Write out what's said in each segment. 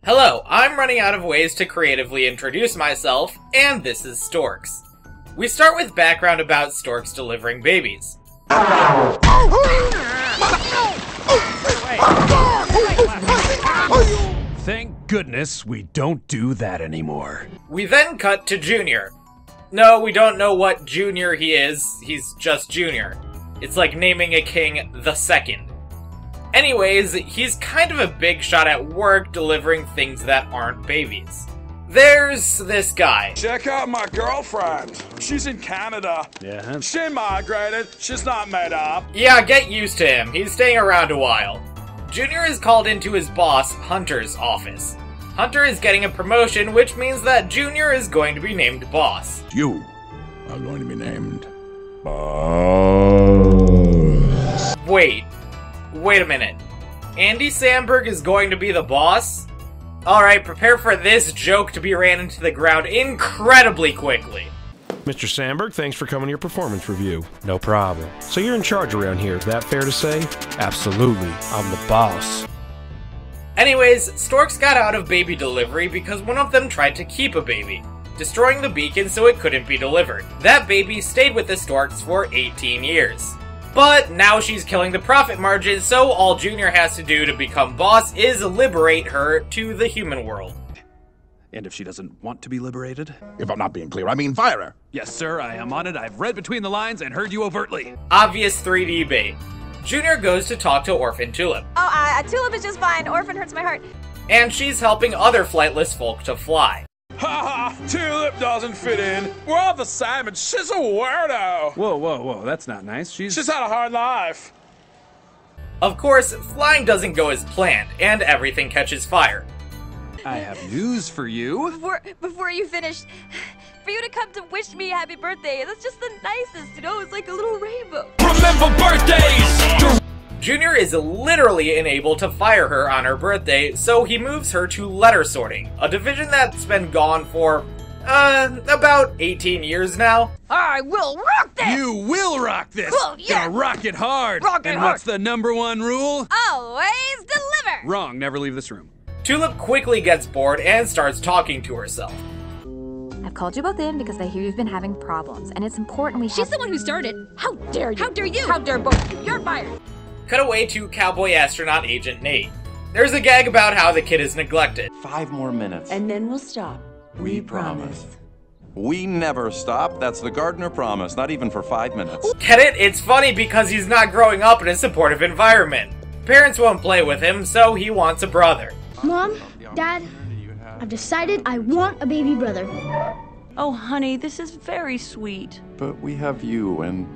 Hello, I'm running out of ways to creatively introduce myself, and this is Storks. We start with background about storks delivering babies. Thank goodness we don't do that anymore. We then cut to Junior. No, we don't know what Junior he is, he's just Junior. It's like naming a king the Second. Anyways, he's kind of a big shot at work delivering things that aren't babies. There's this guy. Check out my girlfriend. She's in Canada. Yeah. She migrated. She's not made up. Yeah, get used to him. He's staying around a while. Junior is called into his boss, Hunter's office. Hunter is getting a promotion, which means that Junior is going to be named boss. You are going to be named boss. Wait a minute. Andy Samberg is going to be the boss? Alright, prepare for this joke to be ran into the ground incredibly quickly. Mr. Sandberg, thanks for coming to your performance review. No problem. So you're in charge around here, is that fair to say? Absolutely. I'm the boss. Anyways, Storks got out of baby delivery because one of them tried to keep a baby, destroying the beacon so it couldn't be delivered. That baby stayed with the Storks for 18 years. But now she's killing the profit margin, so all Junior has to do to become boss is liberate her to the human world. And if she doesn't want to be liberated? If I'm not being clear, I mean fire her. Yes, sir, I am on it. I've read between the lines and heard you overtly. Obvious 3D bait. Junior goes to talk to Orphan Tulip. Oh, Tulip is just fine. Orphan hurts my heart. And she's helping other flightless folk to fly. Ha ha! Tulip doesn't fit in. We're all the same, and she's a weirdo. Whoa, that's not nice. She's She's had a hard life. Of course, flying doesn't go as planned, and everything catches fire. I have news for you. Before you finish, for you to come to wish me happy birthday, that's just the nicest, you know? It's like a little rainbow. Remember birthdays! Junior is literally unable to fire her on her birthday, so he moves her to letter sorting, a division that's been gone for, about 18 years now. I will rock this! You will rock this! Well, yeah. Gonna rock it hard! Rock it and hard. what's the #1 rule? Always deliver! Wrong, never leave this room. Tulip quickly gets bored and starts talking to herself. I've called you both in because I hear you've been having problems, and it's important we She's the one who started. How dare you? How dare you? How dare both of you? You're fired! Cut away to Cowboy Astronaut Agent Nate. There's a gag about how the kid is neglected. 5 more minutes. And then we'll stop. We promise. We never stop. That's the Gardener promise. Not even for 5 minutes. Get it? It's funny because he's not growing up in a supportive environment. Parents won't play with him, so he wants a brother. Mom, Dad, I've decided I want a baby brother. Oh, honey, this is very sweet. But we have you, and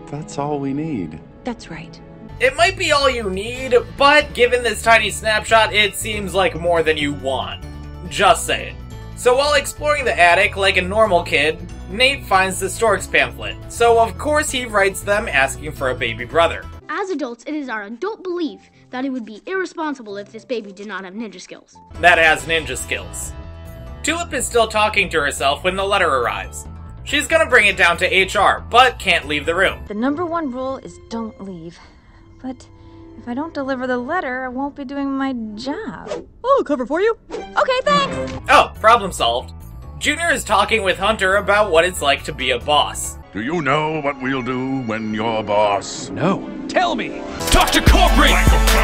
that's all we need. That's right. It might be all you need, but given this tiny snapshot, it seems like more than you want. Just saying. So while exploring the attic like a normal kid, Nate finds the Storks pamphlet. So of course he writes them asking for a baby brother. As adults, it is our adult belief that it would be irresponsible if this baby did not have ninja skills. That has ninja skills. Tulip is still talking to herself when the letter arrives. She's gonna bring it down to HR, but can't leave the room. The #1 rule is don't leave. But if I don't deliver the letter, I won't be doing my job. Oh, cover for you. Okay, thanks! Oh, problem solved. Junior is talking with Hunter about what it's like to be a boss. Do you know what we'll do when you're boss? No. Tell me! Talk to corporate!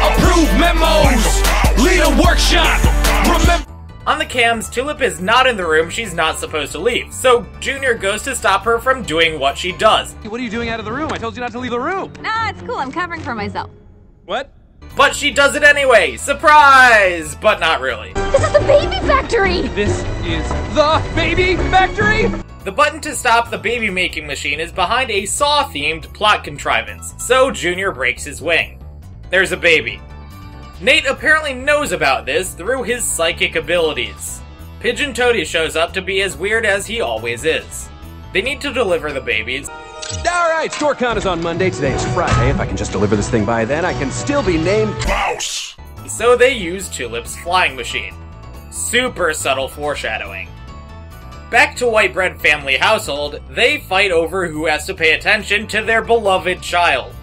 Approve memos! Lead a workshop! Remember... On the cams, Tulip is not in the room she's not supposed to leave, so Junior goes to stop her from doing what she does. What are you doing out of the room? I told you not to leave the room. Nah, it's cool. I'm covering for myself. What? But she does it anyway! Surprise! But not really. This is the baby factory! This is the baby factory? The button to stop the baby-making machine is behind a Saw-themed plot contrivance, so Junior breaks his wing. There's a baby. Nate apparently knows about this through his psychic abilities. Pigeon Toady shows up to be as weird as he always is. They need to deliver the babies. Alright, store count is on Monday. Today is Friday. If I can just deliver this thing by then, I can still be named Boss! So they use Tulip's flying machine. Super subtle foreshadowing. Back to White Bread Family Household, they fight over who has to pay attention to their beloved child.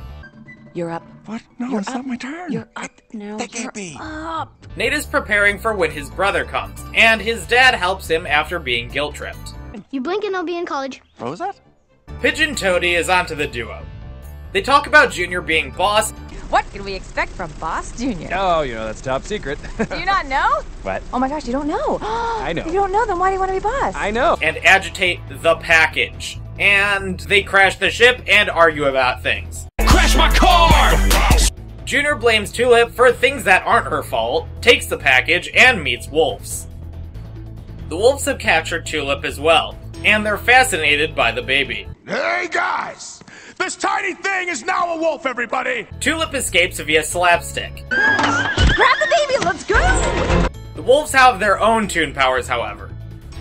You're up. What? No, You're it's up. not my turn. You're up now. That can't be. Up. Nate is preparing for when his brother comes, and his dad helps him after being guilt-tripped. You blink and I'll be in college. What was that? Pigeon Toady is onto the duo. They talk about Junior being boss. What can we expect from Boss Junior? Oh, that's top secret. Do you not know? What? Oh my gosh, you don't know. I know. If you don't know, then why do you want to be boss? I know. And agitate the package. And they crash the ship and argue about things. Crash my car! Junior blames Tulip for things that aren't her fault, takes the package, and meets wolves. The wolves have captured Tulip as well, and they're fascinated by the baby. Hey, guys! This tiny thing is now a wolf, everybody! Tulip escapes via slapstick. Grab the baby, let's go! The wolves have their own toon powers, however.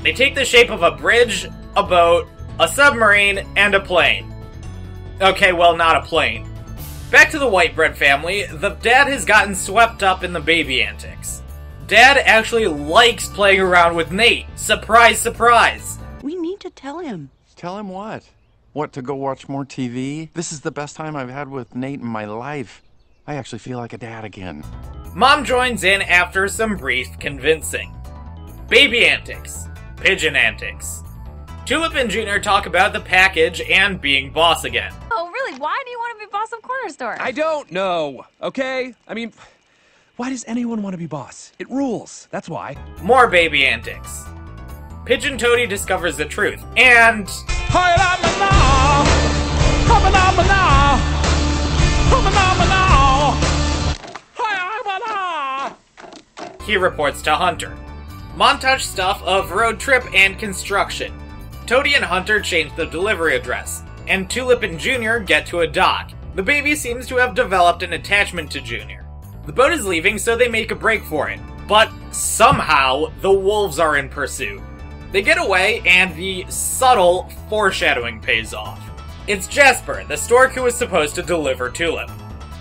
They take the shape of a bridge, a boat, a submarine, and a plane. Okay, well, not a plane. Back to the white bread family, the dad has gotten swept up in the baby antics. Dad actually likes playing around with Nate. Surprise, surprise! We need to tell him. Tell him what? What, to go watch more TV? This is the best time I've had with Nate in my life. I actually feel like a dad again. Mom joins in after some brief convincing. Baby antics. Pigeon antics. Tulip and Junior talk about the package and being boss again. Oh, really? Why do you want to be boss of Corner Store? I don't know, okay? I mean, why does anyone want to be boss? It rules, that's why. More baby antics. Pigeon Toady discovers the truth, and... he reports to Hunter. Montage stuff of road trip and construction. Toady and Hunter change the delivery address, and Tulip and Junior get to a dock. The baby seems to have developed an attachment to Junior. The boat is leaving, so they make a break for it. But somehow, the wolves are in pursuit. They get away, and the subtle foreshadowing pays off. It's Jasper, the stork who is supposed to deliver Tulip.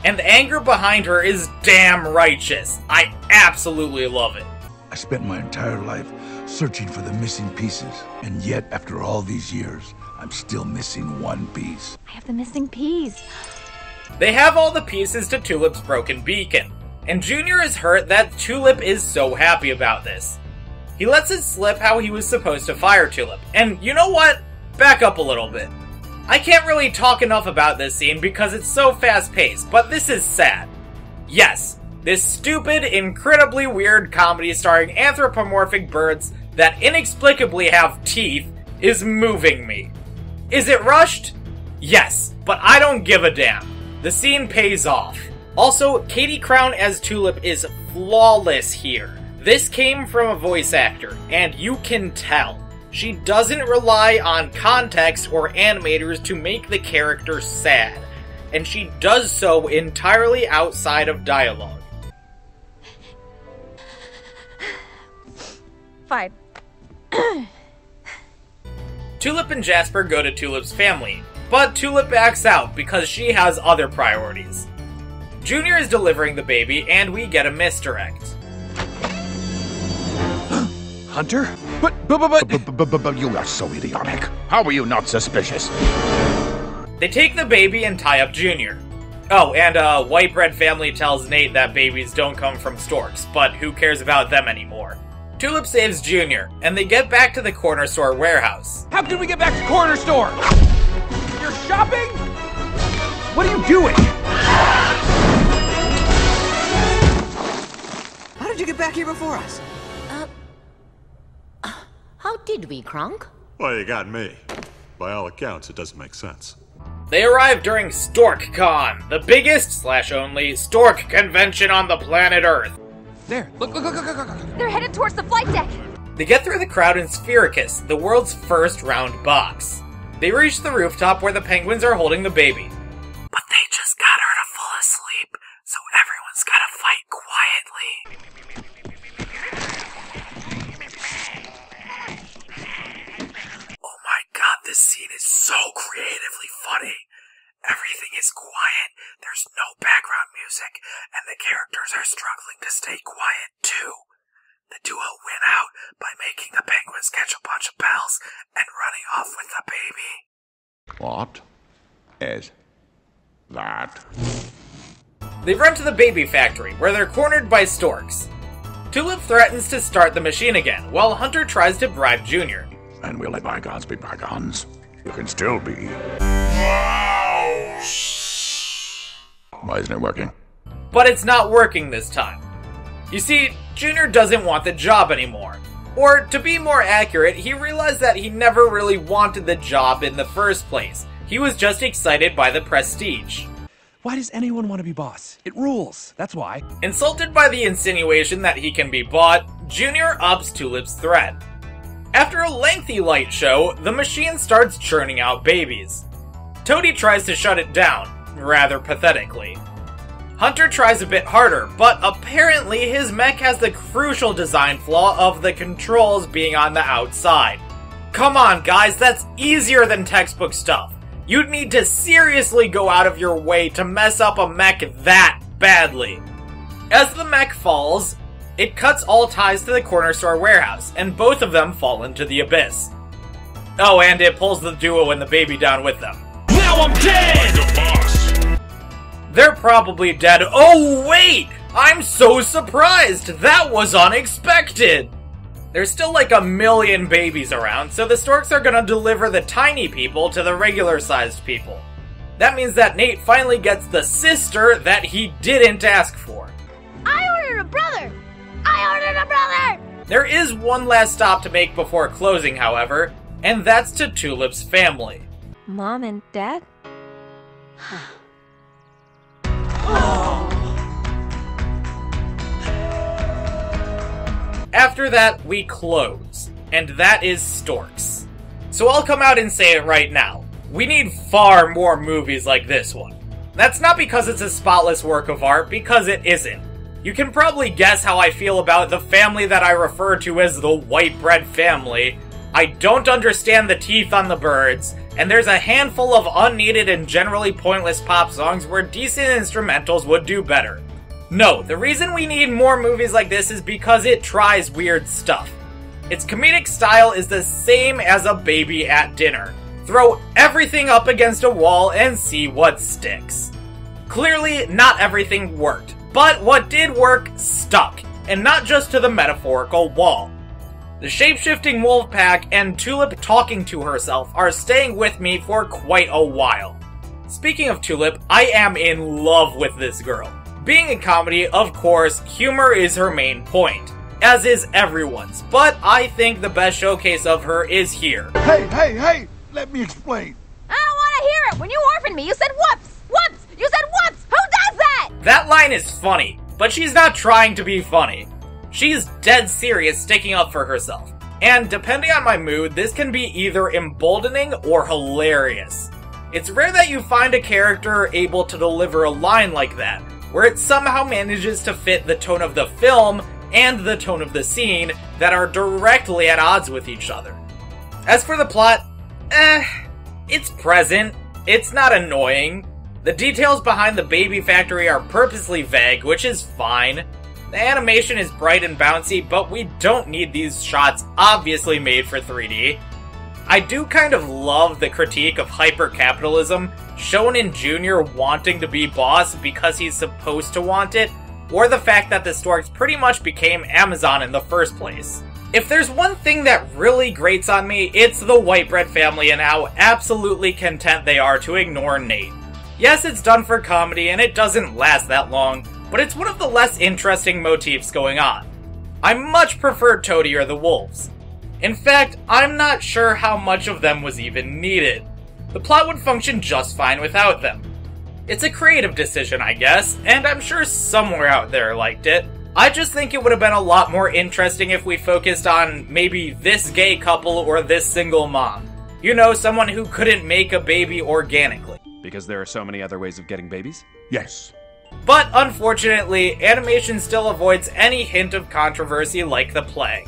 And the anger behind her is damn righteous. I absolutely love it. I spent my entire life searching for the missing pieces, and yet, after all these years, I'm still missing one piece. I have the missing piece. They have all the pieces to Tulip's broken beacon, and Junior is hurt that Tulip is so happy about this. He lets it slip how he was supposed to fire Tulip, and you know what? Back up a little bit. I can't really talk enough about this scene because it's so fast-paced, but this is sad. Yes, this stupid, incredibly weird comedy starring anthropomorphic birds that inexplicably have teeth is moving me. Is it rushed? Yes, but I don't give a damn. The scene pays off. Also, Katie Crown as Tulip is flawless here. This came from a voice actor, and you can tell. She doesn't rely on context or animators to make the character sad, and she does so entirely outside of dialogue. Fine. Tulip and Jasper go to Tulip's family, but Tulip backs out because she has other priorities. Junior is delivering the baby, and we get a misdirect. Hunter? But you are so idiotic. How were you not suspicious? They take the baby and tie up Junior. Oh, and White Bread family tells Nate that babies don't come from storks, but who cares about them anymore? Tulip saves Junior, and they get back to the corner store warehouse. How can we get back to Corner Store? You're shopping? What are you doing? How did you get back here before us? How did we, Kronk? Well, you got me. By all accounts, it doesn't make sense. They arrive during StorkCon, the biggest / only stork convention on the planet Earth. There, look. They're headed towards the flight deck. They get through the crowd in Sphericus, the world's first round box. They reach the rooftop where the penguins are holding the baby. But they just got her to fall asleep, so everyone's gotta fight quietly. Oh my god, this scene is so creatively funny. Everything is quiet, there's no background music, and the characters are struggling to stay quiet too. The duo win out by making the penguins catch a bunch of bells and running off with the baby. What is that? They run to the baby factory, where they're cornered by storks. Tulip threatens to start the machine again, while Hunter tries to bribe Junior. And we'll let bygones be bygones. You can still be. Why isn't it working? But it's not working this time. You see, Junior doesn't want the job anymore. Or, to be more accurate, he realized that he never really wanted the job in the first place. He was just excited by the prestige. Why does anyone want to be boss? It rules, that's why. Insulted by the insinuation that he can be bought, Junior ups Tulip's threat. After a lengthy light show, the machine starts churning out babies. Toadie tries to shut it down, rather pathetically. Hunter tries a bit harder, but apparently his mech has the crucial design flaw of the controls being on the outside. Come on guys, that's easier than textbook stuff. You'd need to seriously go out of your way to mess up a mech that badly. As the mech falls, it cuts all ties to the corner store warehouse, and both of them fall into the abyss. Oh, and it pulls the duo and the baby down with them. Now I'm dead! They're probably dead. Oh wait! I'm so surprised! That was unexpected! There's still like a million babies around, so the storks are gonna deliver the tiny people to the regular-sized people. That means that Nate finally gets the sister that he didn't ask for. I ordered a brother! I ordered a brother! There is one last stop to make before closing, however, and that's to Tulip's family. Mom and Dad? After that, we close, and that is Storks. So I'll come out and say it right now. We need far more movies like this one. That's not because it's a spotless work of art, because it isn't. You can probably guess how I feel about the family that I refer to as the white bread family. I don't understand the teeth on the birds, and there's a handful of unneeded and generally pointless pop songs where decent instrumentals would do better. No, the reason we need more movies like this is because it tries weird stuff. Its comedic style is the same as a baby at dinner. Throw everything up against a wall and see what sticks. Clearly, not everything worked, but what did work stuck, and not just to the metaphorical wall. The shape-shifting wolf pack and Tulip talking to herself are staying with me for quite a while. Speaking of Tulip, I am in love with this girl. Being a comedy, of course, humor is her main point, as is everyone's, but I think the best showcase of her is here. Hey, let me explain. I don't want to hear it! When you orphaned me, you said whoops! Whoops! You said whoops! Who does that? That line is funny, but she's not trying to be funny. She's dead serious sticking up for herself. And depending on my mood, this can be either emboldening or hilarious. It's rare that you find a character able to deliver a line like that, where it somehow manages to fit the tone of the film and the tone of the scene that are directly at odds with each other. As for the plot, it's present. It's not annoying. The details behind the baby factory are purposely vague, which is fine. The animation is bright and bouncy, but we don't need these shots obviously made for 3D. I do kind of love the critique of hyper-capitalism shown in Junior wanting to be boss because he's supposed to want it, or the fact that the Storks pretty much became Amazon in the first place. If there's one thing that really grates on me, it's the white bread family and how absolutely content they are to ignore Nate. Yes, it's done for comedy and it doesn't last that long, but it's one of the less interesting motifs going on. I much prefer Toadie or the wolves. In fact, I'm not sure how much of them was even needed. The plot would function just fine without them. It's a creative decision, I guess, and I'm sure somewhere out there liked it. I just think it would have been a lot more interesting if we focused on maybe this gay couple or this single mom. You know, someone who couldn't make a baby organically. Because there are so many other ways of getting babies? Yes. But unfortunately, animation still avoids any hint of controversy like the plague.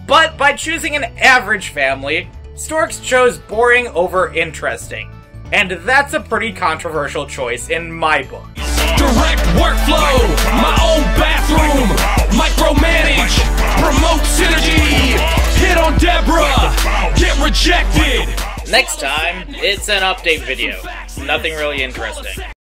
But by choosing an average family, Storks chose boring over interesting. And that's a pretty controversial choice in my book. Direct workflow, my own bathroom, micromanage, promote synergy, hit on Deborah, get rejected. Next time, it's an update video. Nothing really interesting.